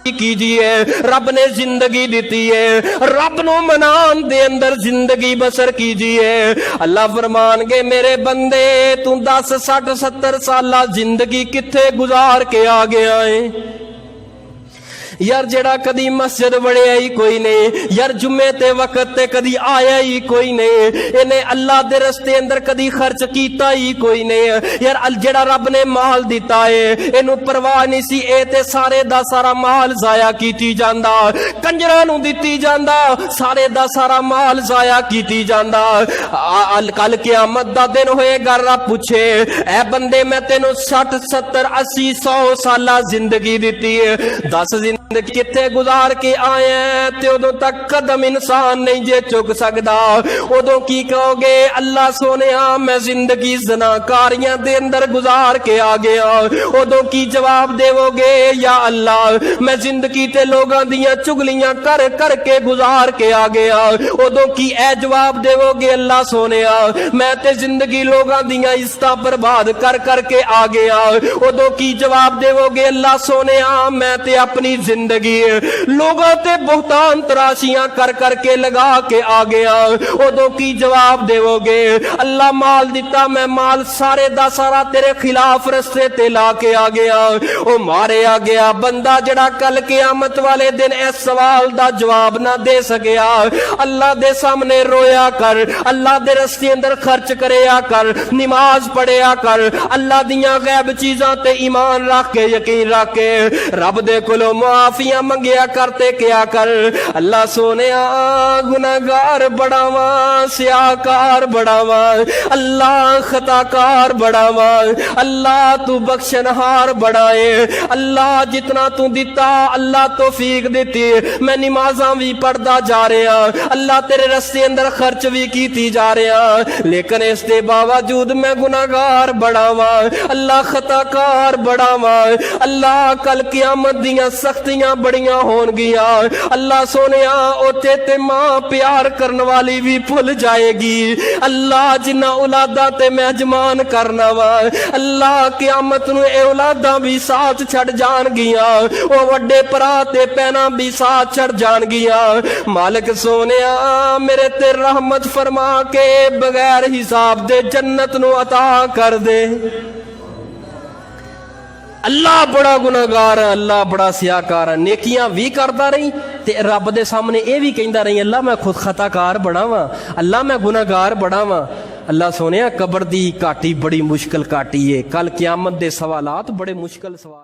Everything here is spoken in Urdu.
کیجیے رب نے زندگی دیتی ہے رب نو منان دے اندر زندگی بسر کیجیے اللہ فرمان گے میرے بندے تو 10 60 70 سالہ زندگی کتھے گزار کے آ گیا ہے یار جڑا کدی مسجد وڑیا ہی کوئی نہیں یار جمعے تے وقت تے کدی آیا ہی کوئی نہیں انہیں اللہ دے رستے اندر کدی خرچ کیتا ہی کوئی نہیں یار جڑا رب نے مال دیتا ہے انہوں پرواہ نہیں سی اے تے سارے دا سارا مال ضائع کیتی جاندا کنجراں دتی جاندا سارے دا سارا مال ضائع کیتی جاندا کل قیامت دا دن ہوئے گا رب پوچھے اے بندے میں تینوں 60 70 80 100 سالہ زندگی دیتی ہے 10 زندگی کتے گزار کے آئے ہیں تے ادوں تک قدم انسان نہیں جے چک سکدا ادوں کی کہو گے اللہ سونیا میں زندگی زناکاریاں دے اندر گزار کے آ گیا ادوں کی جواب دیو گے یا اللہ میں زندگی تے لوگاں دیاں چگلیاں کر کر کے گزار کے آ گیا ادوں کی اے جواب دیو گے اللہ سونیا میں تے زندگی لوگاں دیاں عزتاں برباد کر کر کے آ گیا ادوں کی جواب دیو گے اللہ سونیا میں تے اپنی زندگی لوگوں تے بہتان تراشیاں کر کر کے لگا کے آ گیا ادو کی جواب دیو گے اللہ مال دیتا میں مال سارے دا سارا تیرے خلاف رستے تے لا کے آ گیا او مارے آ گیا بندہ جڑا کل قیامت والے دن اس سوال دا جواب نہ دے سکیا اللہ دے سامنے رویا کر اللہ دے رستے اندر خرچ کریا کر نماز پڑھیا کر اللہ دیاں غیب چیزاں تے ایمان رکھ کے یقین رکھ کے رب دے کولوں معافیاں منگیا کرتے کیا کر اللہ سونیا گناہگار بڑاواں سیاکار بڑاواں اللہ خطاکار بڑاواں اللہ تو بخشنہار بڑھائے اللہ جتنا تو دیتا اللہ توفیق دیتی میں نمازاں بھی پڑھدا جا رہا اللہ تیرے رستے اندر خرچ بھی کیتی جا رہا لیکن اس دے باوجود میں گناہگار بڑاواں اللہ خطاکار بڑاواں اللہ کل قیامت دیاں سختیاں بڑیاں ہون گیا اللہ سونیا اوتے تے ماں پیار کرن والی بھی بھول جائے گی اللہ جنہ اولاداں تے مہجمان کرنا وا اللہ قیامت نو اے اولاداں بھی ساتھ چھڑ جان گیا او وڈے پرا تے پینا بھی ساتھ چھڑ جان گیا مالک سونیا میرے تے رحمت فرما کے بغیر حساب دے جنت نو عطا کر دے اللہ بڑا گناہگار ہے اللہ بڑا سیاکار ہے نیکیاں بھی کرتا رہی تے رب دے سامنے اے بھی کہندا رہی اللہ میں خود خطاکار بڑا وا اللہ میں گناہگار بڑا وا اللہ سونیا قبر دی کاٹی بڑی مشکل کاٹی ہے کل قیامت دے سوالات بڑے مشکل سوال